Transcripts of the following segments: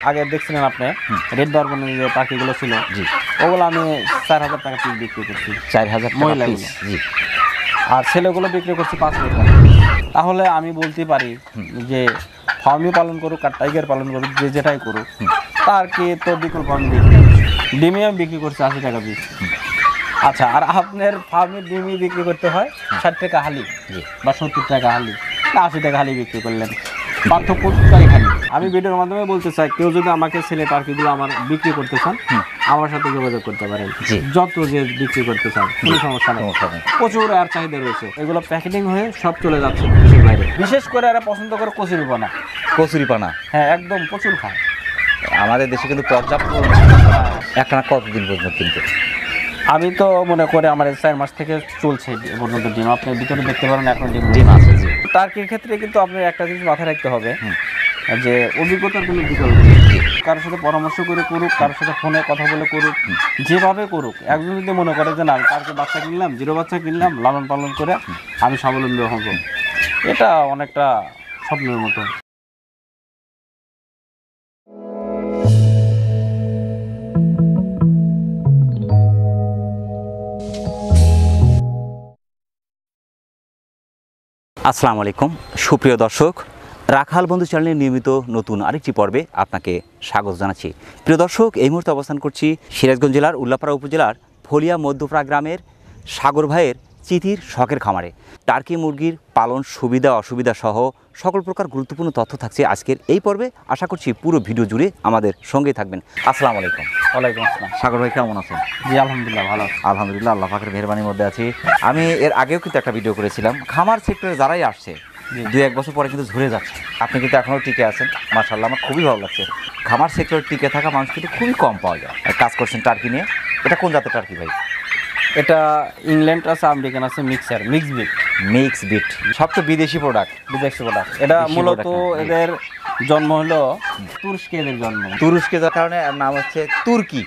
আগে দেখছিলেন আপনি রেড বারবনের যে পাখিগুলো ছিল, জি, ওগুলো আমি 4000 টাকা পিস বিক্রি করছি। 4000 মহিলাগুলো, জি। আর ছেলেগুলো বিক্রি করছি 5,000 টাকা। তাহলে আমি বলতে পারি যে ফার্মি পালন করুক আর টাইগার পালন করুক, যে যেটাই করুক, তার কি তো বিকল্প আমি দেখি। ডিমে আমি বিক্রি করছি 80 টাকা পিস। আচ্ছা, আর আপনার ফার্মের ডিমই বিক্রি করতে হয় 60 টাকা হালি বা 70 টাকা হালি না 80 টাকা হালি বিক্রি করলেন, পার্থক্যটাই খালি। আমি ভিডিওর মাধ্যমে বলতে চাই, কেউ যদি আমাকে ছেলে টার্কিগুলো আমার বিক্রি করতে চান, আমার সাথে যোগাযোগ করতে পারেন, যত যে বিক্রি করতে চান, কোনো সমস্যা নেই। প্রচুর আর চাহিদা রয়েছে, এগুলো প্যাকেটিং হয়ে সব চলে যাচ্ছে দেশের বাইরে। বিশেষ করে এরা পছন্দ করে কচুরিপানা। কচুরিপানা, হ্যাঁ, একদম প্রচুর খায়। আমাদের দেশে কিন্তু পর্যাপ্ত, একটানা কতদিন পর্যন্ত কিন্তু আমি তো মনে করি আমার 4 মাস থেকে চলছে পর্যন্ত ডিম। আপনি ভিতরে দেখতে পারেন এখন ডিম আছে। টার্কির ক্ষেত্রে কিন্তু আপনি একটা জিনিস মাথায় রাখতে হবে, যে অভিজ্ঞতার কোনো বিকল্প নেই। কারোর সাথে পরামর্শ করে করুক, কারোর সাথে ফোনে কথা বলে করুক, যেভাবে করুক। একজন যদি মনে করে যে না, টার্কি বাচ্চা কিনলাম, 0 বাচ্চা কিনলাম, লালন পালন করে আমি স্বাবলম্বী হব, এটা অনেকটা স্বপ্নের মতো। আসসালামু আলাইকুম সুপ্রিয় দর্শক, রাখাল বন্ধু চ্যানেলের নিয়মিত নতুন আরেকটি পর্বে আপনাকে স্বাগত জানাচ্ছি। প্রিয় দর্শক, এই মুহূর্তে অবস্থান করছি সিরাজগঞ্জ জেলার উল্লাপাড়া উপজেলার ফলিয়া মধ্যপাড়া গ্রামের সাগর ভাইয়ের চিতির শখের খামারে। টার্কি মুরগির পালন সুবিধা অসুবিধা সহ সকল প্রকার গুরুত্বপূর্ণ তথ্য থাকছে আজকের এই পর্বে। আশা করছি পুরো ভিডিও জুড়ে আমাদের সঙ্গেই থাকবেন। আসসালামু আলাইকুম। ওয়ালাইকুম আসসালাম। সাগর ভাই কেমন আছেন? জি আলহামদুলিল্লাহ ভালো। আলহামদুলিল্লাহ, আল্লাহ পাকের মেহরবানির মধ্যে আছি। আমি এর আগেও কিন্তু একটা ভিডিও করেছিলাম, খামার সেক্টরে যারাই আসছে 2-1 বছর পরে কিন্তু ঝরে যাচ্ছে। আপনি কিন্তু এখনও টিকে আছেন, মাশাআল্লাহ, আমার খুবই ভালো লাগছে। খামার সেক্টরে টিকে থাকা মানুষ কিন্তু খুবই কম পাওয়া যায়। কাজ করছেন টার্কি নিয়ে। এটা কোন জাতের টার্কি ভাই? এটা ইংল্যান্ড আছে, আমেরিকান আছে, মিক্স বিট। সব তো বিদেশি প্রোডাক্ট। এটা মূলত এদের জন্ম হলো তুরস্কে, এদের জন্ম তুরস্কে, যার কারণে নাম হচ্ছে তুর্কি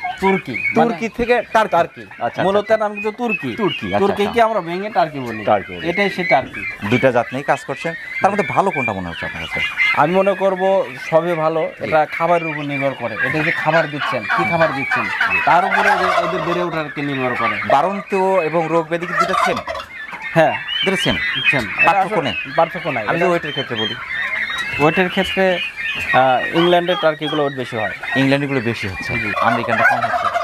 থেকে টার্কি। আচ্ছা, মূলত নাম কিন্তু তুর্কি। কি আমরা ভেঙে টার্কি বলি, এটাই সে টার্কি। দুইটা জাত নিয়ে কাজ করছেন, তার মধ্যে ভালো কোনটা মনে হচ্ছে আপনার কাছে? আমি মনে করব সবই ভালো। এটা খাবারের উপর নির্ভর করে, এটা যে খাবার দিচ্ছেন, কি খাবার দিচ্ছেন, তার উপরে এদের বেড়ে ওঠার নির্ভর করে। বাড়ন্ত এবং রোগ ব্যাধি কি দুটো সেম? হ্যাঁ, সেম। পার্থক্য নাই। আমি ওয়েটের ক্ষেত্রে বলি, ওয়েটের ক্ষেত্রে ইংল্যান্ডের টার্কিগুলো ওয়েট বেশি হয়। ইংল্যান্ডগুলো বেশি হচ্ছে, আমেরিকানটা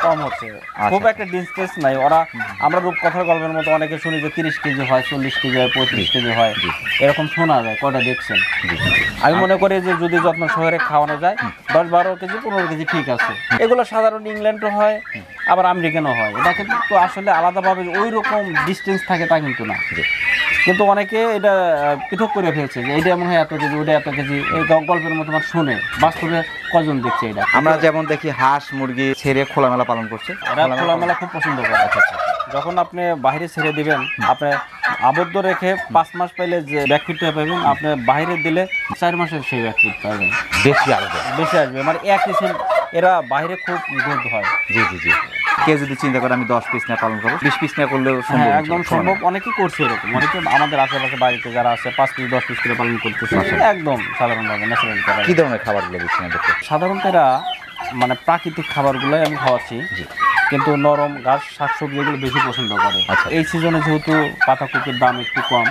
কম হচ্ছে। খুব একটা ডিস্টেন্স নাই ওরা। আমরা রূপকথার গল্পের মতো অনেকে শুনি যে 30 কেজি হয়, 40 কেজি হয়, 35 কেজি হয়, এরকম শোনা যায়। কয়টা দেখছেন? আমি মনে করি যে যদি যত্ন শহরে খাওয়ানো যায় 10-12 কেজি 15 কেজি ঠিক আছে। এগুলো সাধারণ ইংল্যান্ডও হয়, আবার আমেরিকানও হয়। এটা কিন্তু আসলে আলাদাভাবে ওই রকম ডিস্টেন্স থাকে তা কিন্তু না। কিন্তু অনেকে এটা পৃথক করে ফেলছে যে এইটা এমন হয় এত কেজি, ওটা এত কেজি। এই গল্পের মতো শুনে বাস্তবে কজন দেখছে এটা? আমরা যেমন দেখি হাঁস মুরগি ছেড়ে খোলামেলা পালন করছে, খোলামেলা খুব পছন্দ করে। যখন আপনি বাইরে ছেড়ে দিবেন, আপনি আবদ্ধ রেখে 5 মাস পাইলে যে ব্যাকফিটটা পাবেন, আপনি বাইরে দিলে 4 মাসের সেই ব্যাকফিট পাবেন। বেশি আসবে, মানে একই এরা বাইরে খুব গ্রোথ হয়। জি। কেউ যদি চিন্তা করে আমি 10 পিস না পালন করবো, 20 পিস না করলেও সম্ভব, একদম সম্ভব। অনেকেই করছে এরকম। অনেকে আমাদের আশেপাশে বাড়িতে যারা আছে 5 পিস 10 পিস করে পালন করতেছে, একদম সাধারণভাবে ন্যাচারাল। কি ধরনের খাবারগুলো দিচ্ছেন এদেরকে? সাধারণত এরা মানে প্রাকৃতিক খাবারগুলোই আমি খাওয়াচ্ছি, কিন্তু নরম ঘাস শাকসবজি এগুলো বেশি পছন্দ করে। এই সিজনে যেহেতু পাতাকপির দাম একটু কম,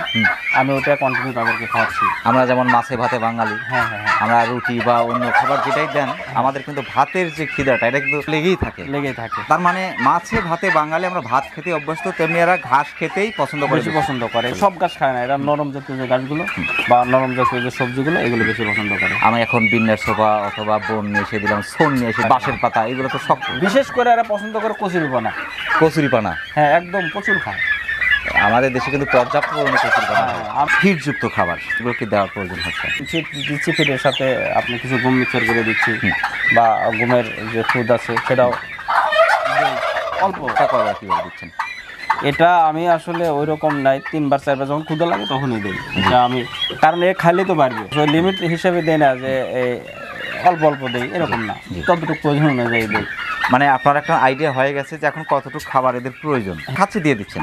আমি ওটা কন্টিনিউ তাদেরকে খাওয়াচ্ছি। আমরা যেমন মাছে ভাতে বাঙালি, আমরা রুটি বা অন্য খাবার যেটাই দেন, আমাদের কিন্তু ভাতের যে খিদাটা এটা কিন্তু লেগেই থাকে। তার মানে মাছে ভাতে বাঙালি আমরা ভাত খেতে অভ্যস্ত, তেমনি এরা ঘাস খেতেই পছন্দ করে। সব ঘাস খায় না, এরা নরম জাতীয় যে ঘাসগুলো বা নরম জাতীয় যে সবজিগুলো এগুলো বেশি পছন্দ করে। আমি এখন বিন্নের সোফা অথবা বন নিয়ে এসে দিলাম, সোন নিয়ে এসে, বাঁশের পাতা, এগুলো তো সব। বিশেষ করে এরা পছন্দ করে কচুরিপানা। হ্যাঁ, একদম প্রচুর খায়। আমাদের দেশে কিন্তু পর্যাপ্ত পরিমাণে কচুরিপানা, ফিডযুক্ত খাবার এগুলো কি দেওয়ার প্রয়োজন হচ্ছে? দিচ্ছি ফিডের সাথে আপনি কিছু গম মিক্সার করে দিচ্ছি, বা গমের যে ফুড আছে সেটাও অল্প। কীভাবে দিচ্ছেন? এটা আমি আসলে ওই রকম নাই, 3-4বার যখন ক্ষুধা লাগে তখনই দিই। এটা আমি, কারণ এ খাইলে তো বাড়বে, লিমিট হিসেবে দেয় না যে অল্প দেই, এরকম না, ততটুকু প্রয়োজন অনুযায়ী দেই। মানে আপনার একটা আইডিয়া হয়ে গেছে যে এখন কতটুকু খাবার এদের প্রয়োজন, খাচ্ছে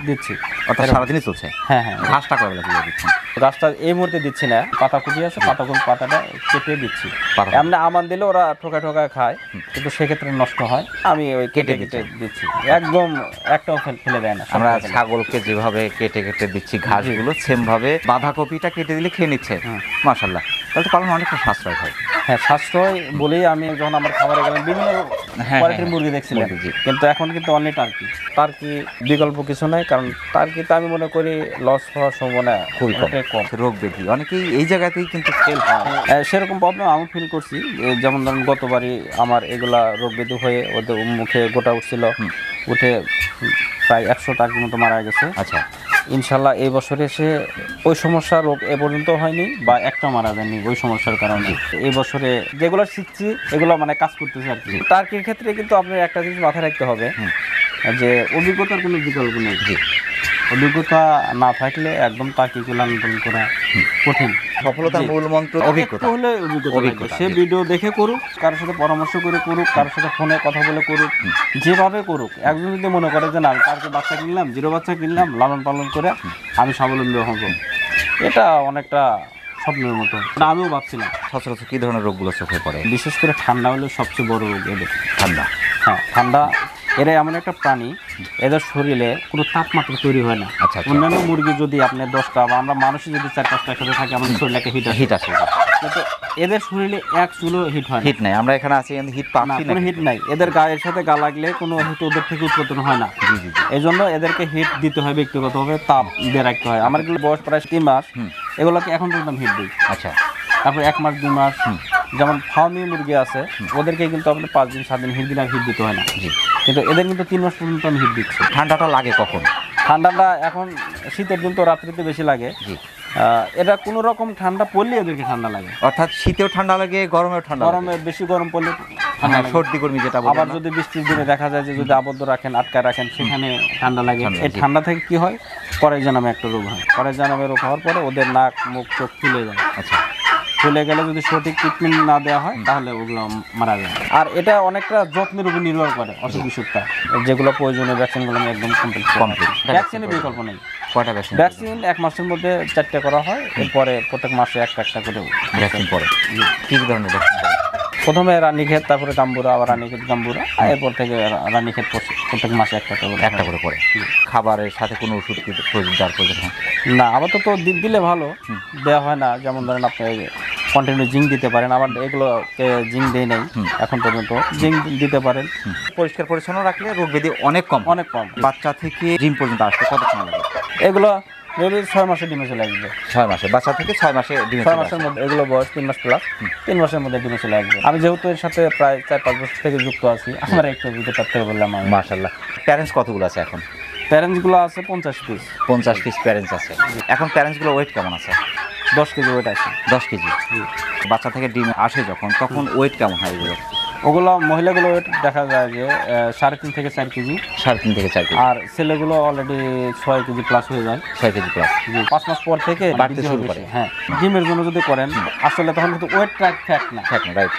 দিচ্ছি, অর্থাৎ সারাদিনই চলছে। হ্যাঁ, ঘাসটা কবে দিচ্ছেন? গাছটা এই মুহূর্তে দিচ্ছি না, পাতাকপি আছে, পাতাকপি পাতাটা কেটে দিচ্ছি। এমনি আমান দিলে ওরা ঠোকায় খায়, কিন্তু সেক্ষেত্রে নষ্ট হয়, আমি ওই কেটে দিচ্ছি, একদম একটাও ফেলে দেয় না। আমরা ছাগলকে যেভাবে কেটে দিচ্ছি ঘাসগুলো, সেম ভাবে বাঁধাকপিটা কেটে দিলে খেয়ে নিচ্ছে। মাশাআল্লাহ, তাহলে তো পালন অনেকটা সাশ্রয় হয়। হ্যাঁ, সাশ্রয় বলেই আমি যখন আমার খাবারে গেলাম বিভিন্ন কোয়ালিটির মুরগি দেখছিলাম, কিন্তু এখন কিন্তু অনলি টার্কি বিকল্প কিছু নাই, কারণ টার্কিতে আমি মনে করি লস হওয়ার সম্ভাবনা খুবই কম। রোগ ব্যাধি অনেকেই এই জায়গাতেই কিন্তু ফেল হয়, সেরকম প্রবলেম আমি ফিল করছি। যেমন ধরুন গতবারই আমার এগুলা রোগ ব্যাধি হয়ে ওদের মুখে গোটা উঠছিল, উঠে প্রায় 100 টার্কির মতো মারা গেছে। আচ্ছা, ইনশাল্লাহ এই বছরে এসে ওই সমস্যা রোগ এ পর্যন্ত হয়নি বা একটা মারা যায়নি ওই সমস্যার কারণে। এই বছরে যেগুলো শিখছি এগুলো মানে কাজ করতেছে আর কি। টার্কির ক্ষেত্রে কিন্তু আপনার একটা জিনিস মাথায় রাখতে হবে যে অভিজ্ঞতার কোনো বিকল্প নেই। অভিজ্ঞতা না থাকলে একদম টার্কিকে লালন পালন করা কঠিন। সফলতার মূল মন্ত্র অভিজ্ঞতা হলে অভিজ্ঞতা। সে ভিডিও দেখে করুক, কারোর সাথে পরামর্শ করে করুক, কারোর সাথে ফোনে কথা বলে করুক, যেভাবে করুক। একজন যদি মনে করে যে না টার্কি বাচ্চা কিনলাম, 0 বাচ্চা কিনলাম, লালন পালন করে আমি স্বাবলম্বী হব, এটা অনেকটা স্বপ্নের মতো। আমিও ভাবছিলাম। সচরাচর কী ধরনের রোগগুলো চোখে পড়ে? বিশেষ করে ঠান্ডা হলে সবচেয়ে বড় রোগ এদের। ঠান্ডা? হ্যাঁ, ঠান্ডা। এরা এমন একটা প্রাণী, এদের শরীরে কোনো তাপমাত্রা তৈরি হয় না। আচ্ছা, অন্যান্য মুরগি যদি আপনি 10টা বা আমরা মানুষই যদি 4-5টা একসাথে থাকে, আমাদের শরীরে একটা হিট আসে, কিন্তু এদের শরীরে এক চুলো হিট হয় না। হিট নাই, আমরা এখানে আছি হিট পাচ্ছি না, কোনো হিট নাই। এদের গায়ের সাথে গা লাগলে কোনো হিট ওদের থেকে উৎপন্ন হয় না। এই জন্য এদেরকে হিট দিতে হয় ব্যক্তিগতভাবে, তাপ দিয়ে রাখতে হয়। আমার এগুলো বয়স প্রায় 3 মাস, এগুলোকে এখন পর্যন্ত হিট দিই। আচ্ছা, তারপর 1 মাস 2 মাস, যেমন ফার্মি মুরগি আছে ওদেরকে কিন্তু আপনি 5 দিন 7 দিন হিট দিলে হিট দিতে হয় না, কিন্তু এদের কিন্তু 3 মাস পর্যন্ত আমি হিট দিচ্ছি। ঠান্ডাটা লাগে কখন? ঠান্ডাটা এখন শীতের দিন তো রাত্রিতে বেশি লাগে। এটা কোনো রকম ঠান্ডা পড়লে এদেরকে ঠান্ডা লাগে, অর্থাৎ শীতেও ঠান্ডা লাগে, গরমেও ঠান্ডা, গরমে বেশি গরম পড়লে সর্দি কর্মী যেটা। আবার যদি বৃষ্টির দিনে দেখা যায় যে যদি আবদ্ধ রাখেন, আটকায় রাখেন, সেখানে ঠান্ডা লাগে। এই ঠান্ডা থেকে কি হয়, করাইজা নামে একটা রোগ হয়। করাইজা নামে রোগ হওয়ার পরে ওদের নাক মুখ চোখ ফুলে যায়। আচ্ছা, ফুলে গেলে যদি সঠিক ট্রিটমেন্ট না দেওয়া হয় তাহলে ওগুলো মারা যায়। আর এটা অনেকটা যত্নের উপর নির্ভর করে অসুখ বিসুখটা। যেগুলো প্রয়োজনীয় ভ্যাকসিনগুলো আমি একদম কমপ্লিট। ভ্যাকসিনের বিকল্প নেই। কয়টা ভ্যাকসিন? ভ্যাকসিন 1 মাসের মধ্যে 4টে করা হয়, এরপরে প্রত্যেক মাসে একটা করে ভ্যাকসিন পড়ে। কী ধরনের ভ্যাকসিন? প্রথমে রানীক্ষেত, তারপরে গাম্বুরা, আবার রানীক্ষেত গাম্বুরা, এরপর থেকে রানীক্ষেত প্রত্যেক মাসে একটা করে পড়ে। খাবারের সাথে কোনো ওষুধ দেওয়ার প্রয়োজন হয় না? আপাতত দিলে ভালো, দেওয়া হয় না। যেমন ধরেন আপনি কন্টিনিউ জিঙ্ক দিতে পারেন, আবার এগুলোকে জিঙ্ক দেয় নাই এখন পর্যন্ত, জিঙ্ক দিতে পারেন। পরিষ্কার পরিচ্ছন্ন রাখলে রোগ ব্যাধি অনেক কম। বাচ্চা থেকে ডিম পর্যন্ত আসতে কত সময় লাগে? এগুলো 6 মাসে ডিমে চলে আসবে। 6 মাসে? বাচ্চা থেকে 6 মাসে ডিমে? 6 মাসের মধ্যে। এগুলো বয়স 3 মাস প্লাস, 3 মাসের মধ্যে ডিমে চলে আসবে। আমি যেহেতু এর সাথে প্রায় 4-5 বছর থেকে যুক্ত আছি, আমার একটু অভিজ্ঞতা থেকে বললাম। মাশাআল্লাহ। প্যারেন্টস কতগুলো আছে এখন? প্যারেন্টসগুলো আছে 50 পিস। 50 পিস প্যারেন্টস আছে। এখন প্যারেন্টসগুলো ওয়েট কেমন আছে? 10 কেজি ওয়েট আছে। 10 কেজি? বাচ্চা থেকে ডিম আসে যখন, তখন ওয়েট কেমন হয় এগুলো? ওগুলো মহিলাগুলো ওয়েট দেখা যায় যে 3.5 থেকে 4 কেজি। 3.5 থেকে 4 কেজি। আর ছেলেগুলো অলরেডি 6 কেজি প্লাস হয়ে যায়। 6 কেজি প্লাস। 5 মাস পর থেকে বাড়তে শুরু করে। হ্যাঁ, ডিমের জন্য যদি করেন আসলে তখন কিন্তু ওয়েট ফ্যাক্ট না, রাইট।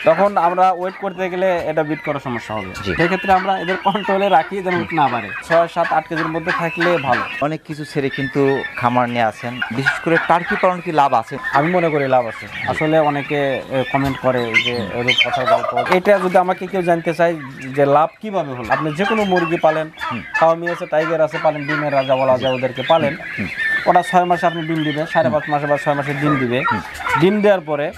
তখন আমরা ওয়েট করতে গেলে এটা বিট করার সমস্যা হবে। সেক্ষেত্রে আমরা এদের কন্ট্রোলে রাখি যেন না বাড়ে। 6, 7, 8 কেজির মধ্যে থাকলে ভালো। অনেক কিছু ছেড়ে কিন্তু খামার নিয়ে আছেন, বিশেষ করে টার্কি পালন কি লাভ আছে? আমি মনে করি লাভ আছে। আসলে অনেকে কমেন্ট করে যে এরূপ কথার গল্প, এটা যদি আমাকে কেউ জানতে চায় যে লাভ কিভাবে হলো, আপনি যে কোনো মুরগি পালেন, ফার্মি আছে, টাইগার আছে, পালেন, ডিমের রাজা বলা যায় ওদেরকে, পালেন, ওরা 6 মাসে আপনি ডিম দিবে, 5.5 মাসে বা 6 মাসে ডিম দিবে। ডিম দেওয়ার পরে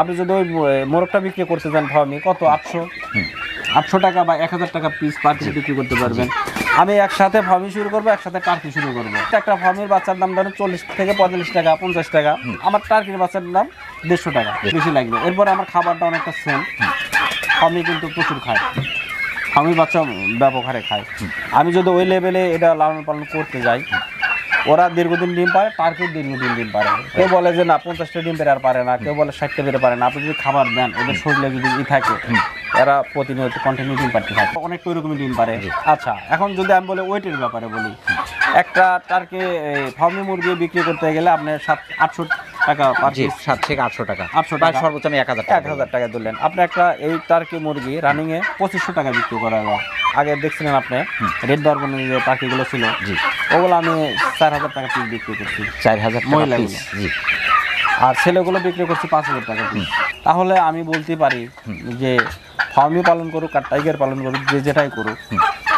আপনি যদি ওই মোরগটা বিক্রি করতে চান ফার্মি, কত 800 টাকা বা 1000 টাকা পিস পার পিস বিক্রি করতে পারবেন। আমি একসাথে ফার্মি শুরু করবো, একসাথে টার্কি শুরু করবো। একটা ফার্মির বাচ্চার দাম ধরেন 40 থেকে 45 টাকা, 50 টাকা। আমার টার্কির বাচ্চার দাম 150 টাকা বেশি লাগবে। এরপরে আমার খাবারটা অনেকটা সেম। ফার্মি কিন্তু প্রচুর খায়, ফার্মির বাচ্চা ব্যাপক হারে খায়। আমি যদি ওই লেভেলে এটা লালন পালন করতে যাই, ওরা দীর্ঘদিন ডিম পারে, টার্কিও দীর্ঘদিন ডিম পারে। কেউ বলে যে না 50টা ডিম পেরে আর পারে না, কেউ বলে 60টা পেরে পারে না। আপনি যদি খাবার দেন, ওদের শরীরে যদি থাকে, এরা প্রতিনিয়ত কন্টিনিউ ডিম পারতে থাকে, অনেক ওইরকমই ডিম পারে। আচ্ছা, এখন যদি আমি বলি ওয়েটের ব্যাপারে বলি, একটা টার্কি ফার্মি মুরগি বিক্রি করতে গেলে আপনার 800 টাকা পার জি পিস। 7 থেকে 800 টাকা 800 প্রায় টাকা। সর্বোচ্চ আমি 1000 টাকা 1000 টাকা ধরলেন আপনি একটা এই টার্কি মুরগি রানিংয়ে 2500 টাকা বিক্রি করা যায়। আগে দেখছিলেন আপনি রেড বার্বনের যে টার্কিগুলো ছিল, জি ওগুলো আমি 4000 টাকা পিস বিক্রি করছি, 4000 টাকা মহিলাগুলো। পিস। জি আর ছেলেগুলো বিক্রি করছি 5000 টাকা পিস। তাহলে আমি বলতে পারি যে ফার্মি পালন করুক আর টাইগার পালন করুক, যে যেটাই করুক,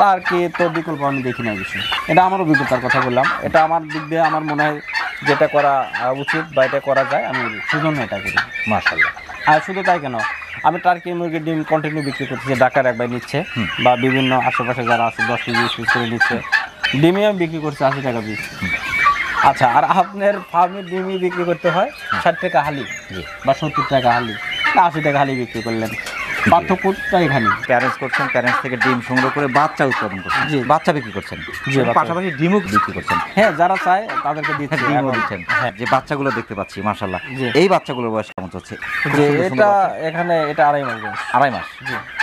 তার কি তো বিকল্প আমি দেখি না কিছু। এটা আমার অভিজ্ঞতার কথা বললাম, এটা আমার দিক দিয়ে আমার মনে হয় যেটা করা উচিত বা এটা করা যায়, আমি সেজন্য এটা করি। মাশাআল্লাহ। আর শুধু তাই কেন, আমি টার্কি মুরগির ডিম কন্টিনিউ বিক্রি করতেছি, ঢাকার একবার নিচ্ছে বা বিভিন্ন আশেপাশে যারা আছে 10 কেজি 20 পিস করে নিচ্ছে। ডিমে আমি বিক্রি করছি 80 টাকা পিস। আচ্ছা, আর আপনার ফার্মের ডিমই বিক্রি করতে হয় 60 টাকা হালি বা 70 টাকা হালি বা 80 টাকা হালি বিক্রি করলেন, পার্থক্যটা এখানে। প্যারেন্টস করছেন, প্যারেন্টস থেকে ডিম সংগ্রহ করে বাচ্চা উৎপাদন করছেন, জি। বাচ্চা বিক্রি করছেন, জি, বাচ্চা। পাশাপাশি ডিমও বিক্রি করছেন, হ্যাঁ, যারা চায় তাদেরকে দিচ্ছে। ডিমও এখন দিচ্ছেন। হ্যাঁ, যে বাচ্চাগুলো দেখতে পাচ্ছি মাশাআল্লাহ, জি। এই বাচ্চাগুলোর বয়স কেমন চলছে? খুব যে সুন্দর সুন্দর এটা বাচ্চা। এখানে এটা 2.5 মাস বয়স। 2.5 মাস।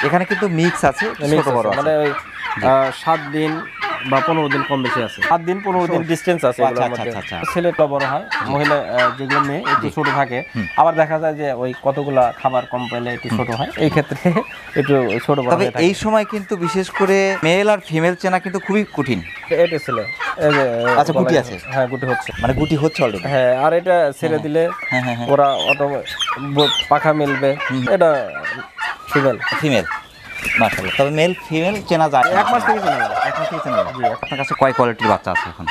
এখানে কিন্তু মিক্স আছে, ছোট বড় আছে। মানে ওই 7 দিন বা 15 দিন কম বেশি আছে। 7 দিন 15 দিন ডিস্টেন্স আছে এগুলোর আচ্ছা, মধ্যে। আচ্ছা, আচ্ছা। ছেলেটা বড় হয়, মহিলা যেগুলো মেয়ে একটু ছোট থাকে। আবার দেখা যায় যে ওই কতগুলা খাবার কম পেলে একটু ছোট হয়, এই ক্ষেত্রে একটু ছোট বড় তবে হয়ে থাকে। এই সময় কিন্তু বিশেষ করে মেল আর ফিমেল চেনা কিন্তু খুবই কঠিন। এটা ছেলে, এই যে আচ্ছা, গুটি আছে? হ্যাঁ, গুটি হচ্ছে। মানে গুটি হচ্ছে অলরেডি। হ্যাঁ, আর এটা ছেড়ে দিলে হ্যাঁ, হ্যাঁ, হ্যাঁ। ওরা অটো পাখা মেলবে। এটা ফিমেল। ফিমেল মাশাআল্লাহ। তবে মেল ফিমেল চেনা যায় 1 মাস থেকে চেনা যায়। 1 মাস থেকে চেনা যায়। আপনার কাছে কয় কোয়ালিটির বাচ্চা আছে এখন?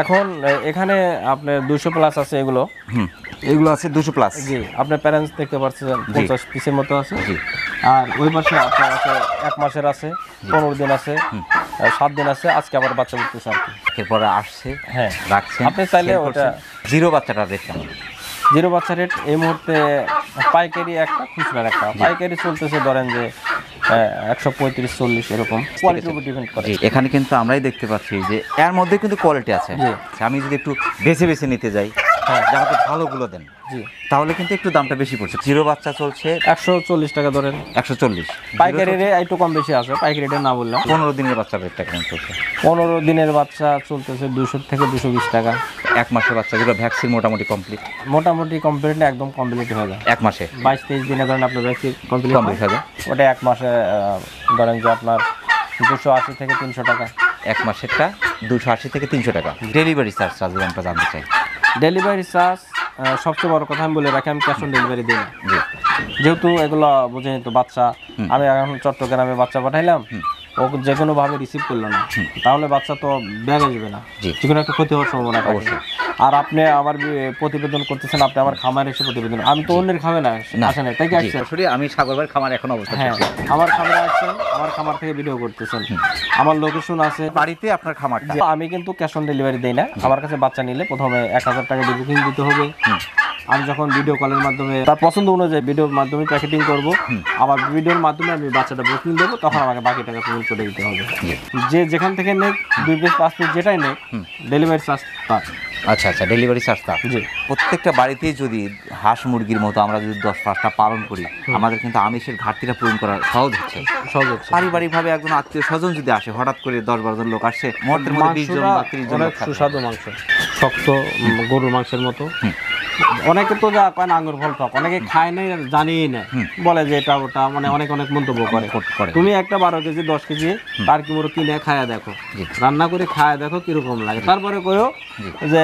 এখন এখানে আপনার 200 প্লাস আছে এগুলো। এগুলো আছে 200 প্লাস। জি, আপনার প্যারেন্টস দেখতে পাচ্ছেন 50 পিসের মতো আছে। জি। আর ওই পাশে আপনার আছে 1 মাসের আছে, 15 দিন আছে, 7 দিন আছে, আজকে আবার বাচ্চা উঠতেছে আর কি। এরপরে আসছে, হ্যাঁ, রাখছেন, আপনি চাইলে সেল ওটা করছেন। জিরো বাচ্চাটা রেট কেমন? জিরো বাচ্চা রেট এই মুহূর্তে পাইকারি একটা, খুচরার একটা। পাইকারি চলতেছে ধরেন যে 135-40 এরকম, কোয়ালিটির উপর ডিপেন্ড করে। জি, এখানে কিন্তু আমরাই দেখতে পাচ্ছি যে এর মধ্যে কিন্তু কোয়ালিটি আছে। জি। আমি যদি একটু বেছে বেছে নিতে যাই, হ্যাঁ, যে আমাকে ভালোগুলো দেন, জি, তাহলে কিন্তু একটু দামটা বেশি পড়ছে। জিরো বাচ্চা চলছে 140 টাকা ধরেন। 140। পাইকারি রেট একটু কম বেশি আছে, পাইকারি রেট না বললাম। 15 দিনের বাচ্চার রেটটা কেমন চলছে? 15 দিনের বাচ্চা চলতেছে 200 থেকে 220 টাকা। 1 মাসের বাচ্চা যেগুলো ভ্যাকসিন মোটামুটি কমপ্লিট, মোটামুটি কমপ্লিট না, একদম কমপ্লিট হয়ে যায়। 1 মাসে 22-23 দিনে ধরেন আপনার ভ্যাকসিন কমপ্লিট কমপ্লিট হয়ে যায়। ওটা 1 মাসে ধরেন যে আপনার 280 থেকে 300 টাকা। 1 মাসেরটা 280 থেকে 300 টাকা। ডেলিভারি চার্জ যদি আমরা জানতে চাই। ডেলিভারি চার্জ সবচেয়ে বড় কথা আমি বলে রাখি, আমি ক্যাশ অন ডেলিভারি দিই না। জি। যেহেতু এগুলো বোঝেনি তো বাচ্চা, আমি এখন চট্টগ্রামে বাচ্চা পাঠাইলাম, ও যে কোনোভাবে রিসিভ করলো না, তাহলে বাচ্চা তো ব্যাগ আসবে না, জি। যে কোনো একটা ক্ষতি হওয়ার সম্ভাবনা থাকে। অবশ্যই। আর আপনি আমার প্রতিবেদন করতেছেন, আপনি আমার খামারে এসে প্রতিবেদন, আমি তো অন্যের খামে না আসে না, তাই কি আসছে? সরাসরি আমি সাগরবাড়ির খামার এখন অবস্থা হ্যাঁ, করছি। আমার খামারে আসছেন, আমার খামার থেকে ভিডিও করতেছেন, আমার লোকেশন আছে। বাড়িতে আপনার খামারটা। যে আমি কিন্তু ক্যাশ অন ডেলিভারি দেই না। আমার কাছে বাচ্চা নিলে প্রথমে 1000 টাকা বুকিং দিতে হবে। আমি যখন ভিডিও কলের মাধ্যমে তার পছন্দ অনুযায়ী ভিডিওর মাধ্যমে প্যাকেটিং করব, আবার ভিডিওর মাধ্যমে আমি বাচ্চাটা বুকিং দেবো, তখন আমাকে বাকি টাকা পেমেন্ট করে দিতে হবে। যে যেখান থেকে নেই 2 পিস 5 পিস যেটাই নেই, ডেলিভারি চার্জ তার। আচ্ছা আচ্ছা, ডেলিভারি চার্জটা। জি। প্রত্যেকটা বাড়িতেই যদি হাঁস মুরগির মতো আমরা যদি 10-5টা পালন করি, আমাদের কিন্তু আমিষের ঘাটতিটা পূরণ করা সহজ হচ্ছে। সহজ হচ্ছে। পারিবারিকভাবে একজন আত্মীয় স্বজন যদি আসে, হঠাৎ করে 10-12 জন লোক আসছে, মুহূর্তের মধ্যে 20 জন বা 30 জন অনেক লোক থাকবে। সুস্বাদু মাংস, শক্ত গরুর মাংসের মতো। অনেকে তো যা কয় না আঙ্গুর ফল টক, অনেকে খায় নাই আর জানেই না, বলে যে এটা ওটা, মানে অনেক অনেক মন্তব্য করে। তুমি একটা 12 কেজি 10 কেজি তার কি মোড় কিনে খায়া দেখো, রান্না করে খায়া দেখো কিরকম লাগে, তারপরে কইও যে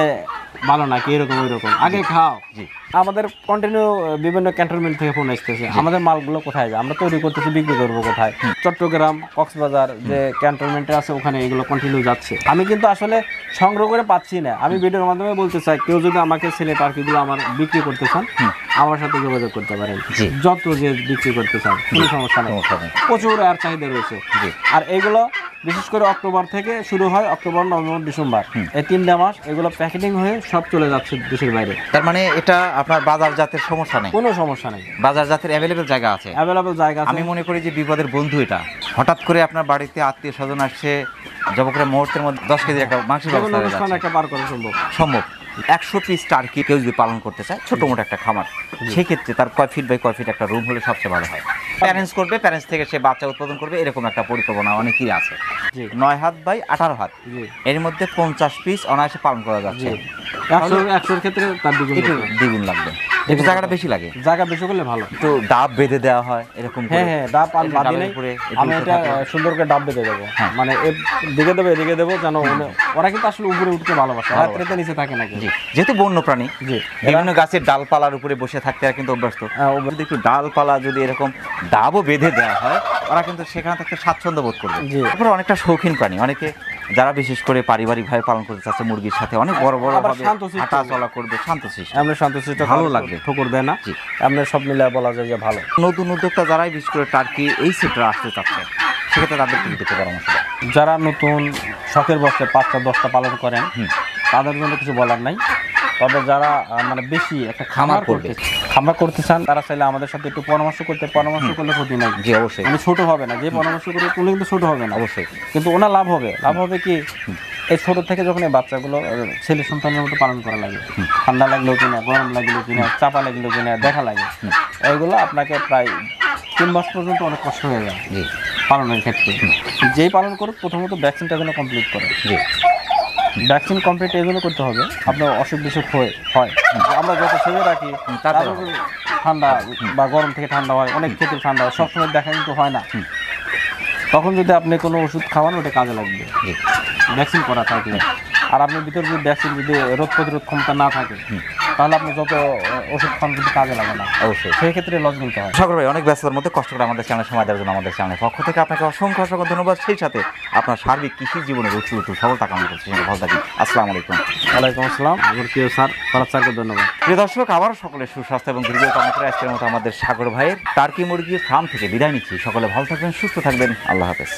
ভালো না কি এরকম ওইরকম, আগে খাও। আমাদের কন্টিনিউ বিভিন্ন ক্যান্টনমেন্ট থেকে ফোন আসতেছে, আমাদের মালগুলো কোথায় যায়, আমরা তৈরি করতেছি, বিক্রি করবো কোথায়। চট্টগ্রাম, কক্সবাজার যে ক্যান্টনমেন্টে আছে, ওখানে এগুলো কন্টিনিউ যাচ্ছে। আমি কিন্তু আসলে সংগ্রহ করে পাচ্ছি না। আমি ভিডিওর মাধ্যমে বলতে চাই, কেউ যদি আমাকে ছেলে টার্কিগুলো আমার বিক্রি করতে চান, আমার সাথে যোগাযোগ করতে পারেন। যত যে বিক্রি করতে চান, কোনো সমস্যা নেই, প্রচুর আর চাহিদা রয়েছে। আর এইগুলো বিশেষ করে অক্টোবর থেকে শুরু হয়, অক্টোবর, নভেম্বর, ডিসেম্বর, এই 3টা মাস এগুলো প্যাকেটিং হয়ে সব চলে যাচ্ছে দেশের বাইরে। তার মানে এটা আপনার বাজার জাতের সমস্যা নেই, কোনো সমস্যা নেই, বাজার জাতের অ্যাভেলেবেল জায়গা আছে, অ্যাভেলেবল জায়গা আছে। আমি মনে করি যে বিপদের বন্ধু এটা। হঠাৎ করে আপনার বাড়িতে আত্মীয় স্বজন আসছে, জব করে মুহূর্তের মধ্যে 10 কেজি একটা মাংসের যে কোনো ব্যবস্থা হয়ে অনুষ্ঠান যাচ্ছে। একটা পার করা সম্ভব। সম্ভব। 100 পিস টার্কি কেউ যদি পালন করতে চায়, ছোট মোটো একটা খামার, সেক্ষেত্রে তার কয় ফিট বাই কয় ফিট একটা রুম হলে সবচেয়ে ভালো হয়। প্যারেন্টস করবে, প্যারেন্টস থেকে সে বাচ্চা উৎপাদন করবে, এরকম একটা পরিকল্পনা অনেকই আছে। জি। 9 হাত বাই 18 হাত, জি। এর মধ্যে 50 পিস অনায়াসে পালন করা যাচ্ছে। 100 ক্ষেত্রে তার দ্বিগুণ একটু বেশি। দ্বিগুণ লাগবে, একটু জায়গাটা বেশি লাগে, জায়গা বেশি করলে ভালো। একটু ডাব বেঁধে দেওয়া হয় এরকম করে। হ্যাঁ হ্যাঁ, ডাব আর একটু বাদি ডাবের নেই, উপরে একটু আমি উঠে এটা থাকলো। সুন্দর করে ডাব বেঁধে দেবো, হ্যাঁ। মানে দিকে দেবো এদিকে দেবো, যেন ওরা কিন্তু আসলে উপরে উঠতে ভালোবাসে, রাত্রেতে নিচে থাকে নাকি। জি, যেহেতু বন্য প্রাণী, জি, বিভিন্ন গাছের ডালপালার উপরে বসে থাকতে এরা কিন্তু অভ্যস্ত। যদি একটু ডালপালা যদি এরকম ডাবও বেঁধে দেওয়া হয়, ওরা কিন্তু সেখানে থাকতে স্বাচ্ছন্দ্য বোধ করবে। জি। তারপরে অনেকটা শৌখিন প্রাণী, অনেকে যারা বিশেষ করে পারিবারিকভাবে পালন করতে চাচ্ছে মুরগির সাথে অনেক বড় বড় আবার ভাবে শান্তশিষ্ট। হাঁটা চলা করবে, শান্তশিষ্ট। আমরা শান্তশিষ্ট, ভালো লাগবে। ঠোকর দেয় না, জি। আমরা সব মিলে বলা যায় যে ভালো। নতুন উদ্যোক্তা যারাই বিশেষ করে টার্কি এই সেক্টরে আসতে চাচ্ছে, সেক্ষেত্রে তাদের কিন্তু দিতে পরামর্শ দেয়। যারা নতুন শখের বসে 5টা 10টা পালন করেন, তাদের জন্য কিছু বলার নাই। তবে যারা মানে বেশি একটা খামার করতে চান, তারা চাইলে আমাদের সাথে একটু পরামর্শ করলে ক্ষতি নাই। জি, অবশ্যই মানে ছোট হবে না, যে পরামর্শ করে তুলে কিন্তু ছোট হবে না অবশ্যই। কিন্তু ওনার লাভ হবে কি, এই ছোট থেকে যখন এই বাচ্চাগুলো ছেলে সন্তানের মতো পালন করা লাগে, ঠান্ডা লাগলেও কিনা, গরম লাগলেও কিনা, চাপা লাগলেও কিনা দেখা লাগে, এইগুলো আপনাকে প্রায় 3 মাস পর্যন্ত অনেক কষ্ট হয়ে যায় জি পালনের ক্ষেত্রে। যেই পালন করুক প্রথমত ভ্যাকসিনটা যেন কমপ্লিট করে। জি ভ্যাকসিন কমপ্লিট এই জন্য করতে হবে, আপনার অসুখ বিসুখ হয়। আমরা যত সেবে রাখি তাতে তাদের ঠান্ডা বা গরম থেকে ঠান্ডা হয়, অনেক ক্ষেত্রে ঠান্ডা হয়, সবসময় দেখা কিন্তু হয় না। তখন যদি আপনি কোনো ওষুধ খাওয়ান, ওটা কাজে লাগবে জি ভ্যাকসিন করা থাকলে। আর আপনার ভিতরে যদি ভ্যাকসিন যদি রোগ প্রতিরোধ ক্ষমতা না থাকে, তাহলে আপনি যত ওষুধ খান কিন্তু কাজে লাগে না, অবশ্যই। সেই ক্ষেত্রে লস নিতে হয়। সাগর ভাই, অনেক ব্যস্ততার মধ্যে কষ্ট করে আমাদের চ্যানেল সময় দেওয়ার জন্য আমাদের চ্যানেলের পক্ষ থেকে আপনাকে অসংখ্য অসংখ্য ধন্যবাদ। সেই সাথে আপনার সার্বিক কৃষি জীবনের উচ্চ সফলতা কামনা করছি। ভালো থাকি, আসসালামু আলাইকুম। ওয়ালাইকুম আসসালাম। আমার প্রিয় স্যার, ফরাদ স্যারকে ধন্যবাদ। প্রিয় দর্শক, আবারও সকলের সুস্বাস্থ্য এবং দীর্ঘ কামনা করে আজকের মতো আমাদের সাগর ভাইয়ের টার্কি মুরগির ফার্ম থেকে বিদায় নিচ্ছি। সকলে ভালো থাকবেন, সুস্থ থাকবেন, আল্লাহ হাফেজ।